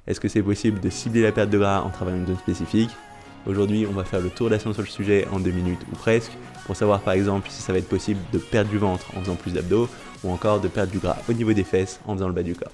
Est-ce que c'est possible de cibler la perte de gras en travaillant une zone spécifique? Aujourd'hui, on va faire le tour de la science sur le sujet en 2 minutes ou presque, pour savoir par exemple si ça va être possible de perdre du ventre en faisant plus d'abdos, ou encore de perdre du gras au niveau des fesses en faisant le bas du corps.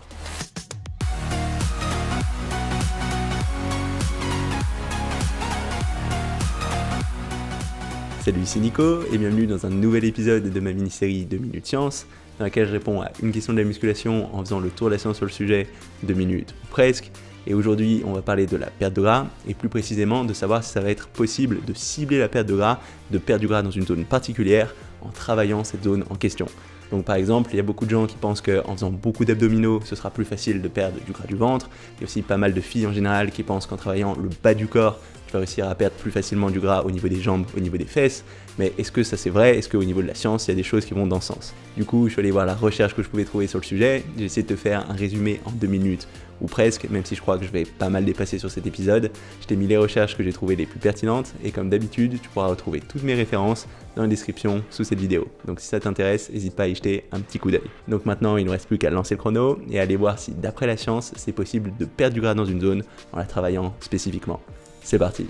Salut, c'est Nico et bienvenue dans un nouvel épisode de ma mini-série 2 minutes science, dans laquelle je réponds à une question de la musculation en faisant le tour de la science sur le sujet 2 minutes ou presque. Et aujourd'hui, on va parler de la perte de gras et plus précisément de savoir si ça va être possible de cibler la perte de gras, de perdre du gras dans une zone particulière en travaillant cette zone en question. Donc par exemple, il y a beaucoup de gens qui pensent qu'en faisant beaucoup d'abdominaux, ce sera plus facile de perdre du gras du ventre. Il y a aussi pas mal de filles en général qui pensent qu'en travaillant le bas du corps, tu vas réussir à perdre plus facilement du gras au niveau des jambes, au niveau des fesses. Mais est-ce que ça c'est vrai? Est-ce qu'au niveau de la science, il y a des choses qui vont dans ce sens? Du coup, je suis allé voir la recherche que je pouvais trouver sur le sujet. J'ai essayé de te faire un résumé en 2 minutes ou presque, même si je crois que je vais pas mal dépasser sur cet épisode. Je t'ai mis les recherches que j'ai trouvées les plus pertinentes et comme d'habitude, tu pourras retrouver toutes mes références dans la description sous cette vidéo. Donc si ça t'intéresse, n'hésite pas à y jeter un petit coup d'œil. Donc maintenant, il ne nous reste plus qu'à lancer le chrono et aller voir si d'après la science, c'est possible de perdre du gras dans une zone en la travaillant spécifiquement. C'est parti!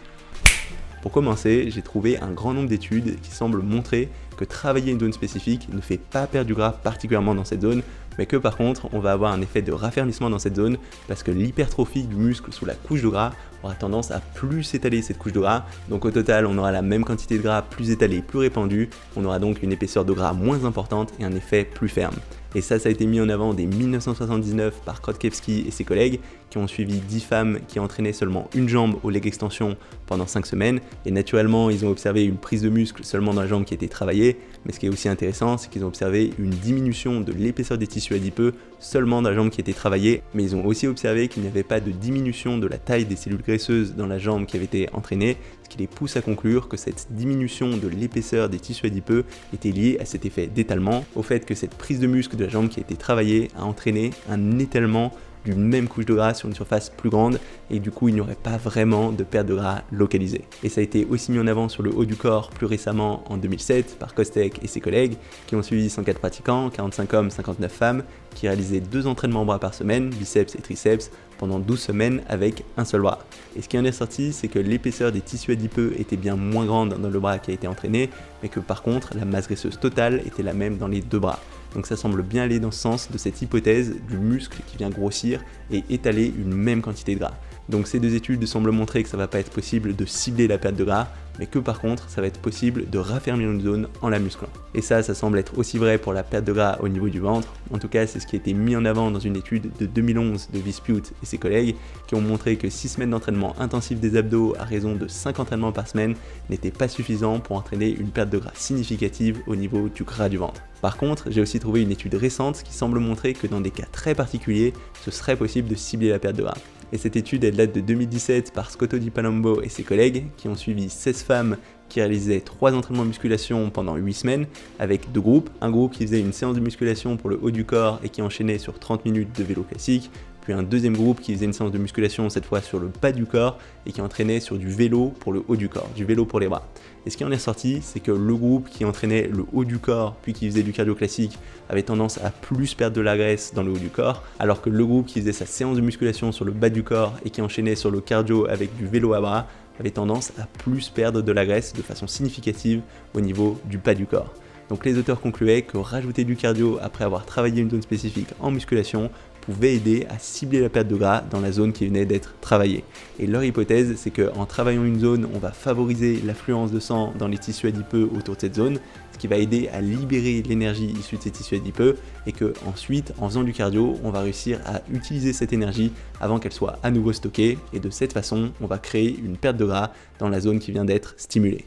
Pour commencer, j'ai trouvé un grand nombre d'études qui semblent montrer que travailler une zone spécifique ne fait pas perdre du gras particulièrement dans cette zone, mais que par contre, on va avoir un effet de raffermissement dans cette zone parce que l'hypertrophie du muscle sous la couche de gras aura tendance à plus étaler cette couche de gras. Donc au total, on aura la même quantité de gras plus étalée, plus répandue, on aura donc une épaisseur de gras moins importante et un effet plus ferme. Et ça a été mis en avant dès 1979 par Krodkiewski et ses collègues qui ont suivi 10 femmes qui entraînaient seulement une jambe au leg extension pendant 5 semaines. Et naturellement, ils ont observé une prise de muscle seulement dans la jambe qui était travaillée. Mais ce qui est aussi intéressant, c'est qu'ils ont observé une diminution de l'épaisseur des tissus adipeux seulement dans la jambe qui était travaillée. Mais ils ont aussi observé qu'il n'y avait pas de diminution de la taille des cellules graisseuses dans la jambe qui avait été entraînée, ce qui les pousse à conclure que cette diminution de l'épaisseur des tissus adipeux était liée à cet effet d'étalement, au fait que cette prise de muscle de la jambe qui a été travaillée a entraîné un étalement d'une même couche de gras sur une surface plus grande et du coup il n'y aurait pas vraiment de perte de gras localisée. Et ça a été aussi mis en avant sur le haut du corps plus récemment en 2007 par Kostek et ses collègues qui ont suivi 104 pratiquants, 45 hommes, 59 femmes, qui réalisaient 2 entraînements bras par semaine, biceps et triceps, pendant 12 semaines avec un seul bras. Et ce qui en est sorti, c'est que l'épaisseur des tissus adipeux était bien moins grande dans le bras qui a été entraîné, mais que par contre la masse graisseuse totale était la même dans les 2 bras. Donc ça semble bien aller dans ce sens de cette hypothèse du muscle qui vient grossir et étaler une même quantité de gras. Donc ces 2 études semblent montrer que ça va pas être possible de cibler la perte de gras, mais que par contre ça va être possible de raffermir une zone en la musclant. Et ça semble être aussi vrai pour la perte de gras au niveau du ventre. En tout cas, c'est ce qui a été mis en avant dans une étude de 2011 de Vispute et ses collègues qui ont montré que 6 semaines d'entraînement intensif des abdos à raison de 5 entraînements par semaine n'étaient pas suffisants pour entraîner une perte de gras significative au niveau du gras du ventre. Par contre, j'ai aussi trouvé une étude récente qui semble montrer que dans des cas très particuliers, ce serait possible de cibler la perte de gras. Et cette étude, elle date de 2017 par Scotto Di Palombo et ses collègues qui ont suivi 16 femmes qui réalisaient 3 entraînements de musculation pendant 8 semaines avec 2 groupes. Un groupe qui faisait une séance de musculation pour le haut du corps et qui enchaînait sur 30 minutes de vélo classique, puis un deuxième groupe qui faisait une séance de musculation cette fois sur le bas du corps et qui entraînait sur du vélo pour le haut du corps, du vélo pour les bras. Et ce qui en est sorti, c'est que le groupe qui entraînait le haut du corps puis qui faisait du cardio classique avait tendance à plus perdre de la graisse dans le haut du corps, alors que le groupe qui faisait sa séance de musculation sur le bas du corps et qui enchaînait sur le cardio avec du vélo à bras avait tendance à plus perdre de la graisse de façon significative au niveau du bas du corps. Donc les auteurs concluaient que rajouter du cardio après avoir travaillé une zone spécifique en musculation pouvait aider à cibler la perte de gras dans la zone qui venait d'être travaillée. Et leur hypothèse, c'est qu'en travaillant une zone, on va favoriser l'affluence de sang dans les tissus adipeux autour de cette zone, ce qui va aider à libérer l'énergie issue de ces tissus adipeux, et que ensuite, en faisant du cardio, on va réussir à utiliser cette énergie avant qu'elle soit à nouveau stockée, et de cette façon, on va créer une perte de gras dans la zone qui vient d'être stimulée.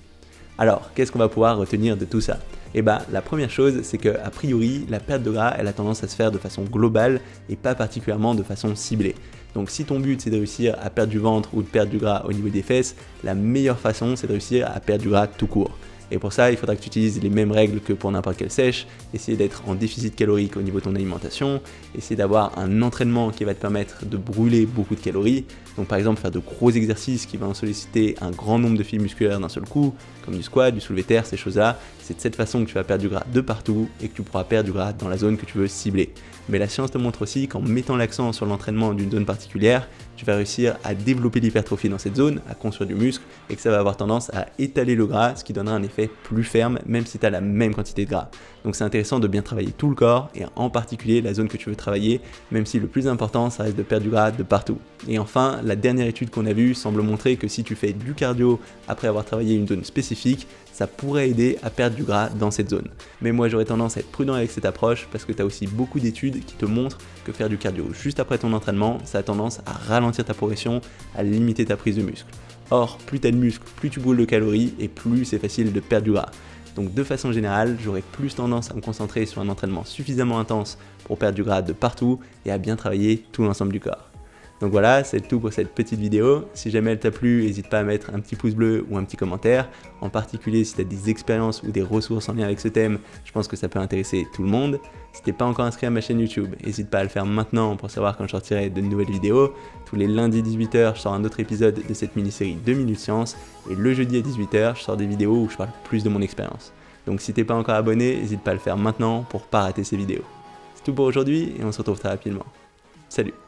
Alors, qu'est-ce qu'on va pouvoir retenir de tout ça? La première chose, c'est qu'a priori, la perte de gras, elle a tendance à se faire de façon globale et pas particulièrement de façon ciblée. Donc si ton but c'est de réussir à perdre du ventre ou de perdre du gras au niveau des fesses, la meilleure façon c'est de réussir à perdre du gras tout court. Et pour ça, il faudra que tu utilises les mêmes règles que pour n'importe quelle sèche, essayer d'être en déficit calorique au niveau de ton alimentation, essayer d'avoir un entraînement qui va te permettre de brûler beaucoup de calories. Donc par exemple, faire de gros exercices qui vont solliciter un grand nombre de fibres musculaires d'un seul coup, comme du squat, du soulevé de terre, ces choses-là. C'est de cette façon que tu vas perdre du gras de partout et que tu pourras perdre du gras dans la zone que tu veux cibler. Mais la science te montre aussi qu'en mettant l'accent sur l'entraînement d'une zone particulière, tu vas réussir à développer l'hypertrophie dans cette zone, à construire du muscle, et que ça va avoir tendance à étaler le gras, ce qui donnera un effet plus ferme, même si tu as la même quantité de gras. Donc c'est intéressant de bien travailler tout le corps, et en particulier la zone que tu veux travailler, même si le plus important, ça reste de perdre du gras de partout. Et enfin, la dernière étude qu'on a vue semble montrer que si tu fais du cardio après avoir travaillé une zone spécifique, ça pourrait aider à perdre du gras dans cette zone. Mais moi j'aurais tendance à être prudent avec cette approche parce que tu as aussi beaucoup d'études qui te montrent que faire du cardio juste après ton entraînement, ça a tendance à ralentir ta progression, à limiter ta prise de muscle. Or, plus tu as de muscle, plus tu brûles de calories et plus c'est facile de perdre du gras. Donc de façon générale, j'aurais plus tendance à me concentrer sur un entraînement suffisamment intense pour perdre du gras de partout et à bien travailler tout l'ensemble du corps. Donc voilà, c'est tout pour cette petite vidéo. Si jamais elle t'a plu, n'hésite pas à mettre un petit pouce bleu ou un petit commentaire. En particulier si tu as des expériences ou des ressources en lien avec ce thème, je pense que ça peut intéresser tout le monde. Si t'es pas encore inscrit à ma chaîne YouTube, n'hésite pas à le faire maintenant pour savoir quand je sortirai de nouvelles vidéos. Tous les lundis 18h, je sors un autre épisode de cette mini-série 2 minutes science. Et le jeudi à 18h, je sors des vidéos où je parle plus de mon expérience. Donc si t'es pas encore abonné, n'hésite pas à le faire maintenant pour pas rater ces vidéos. C'est tout pour aujourd'hui et on se retrouve très rapidement. Salut!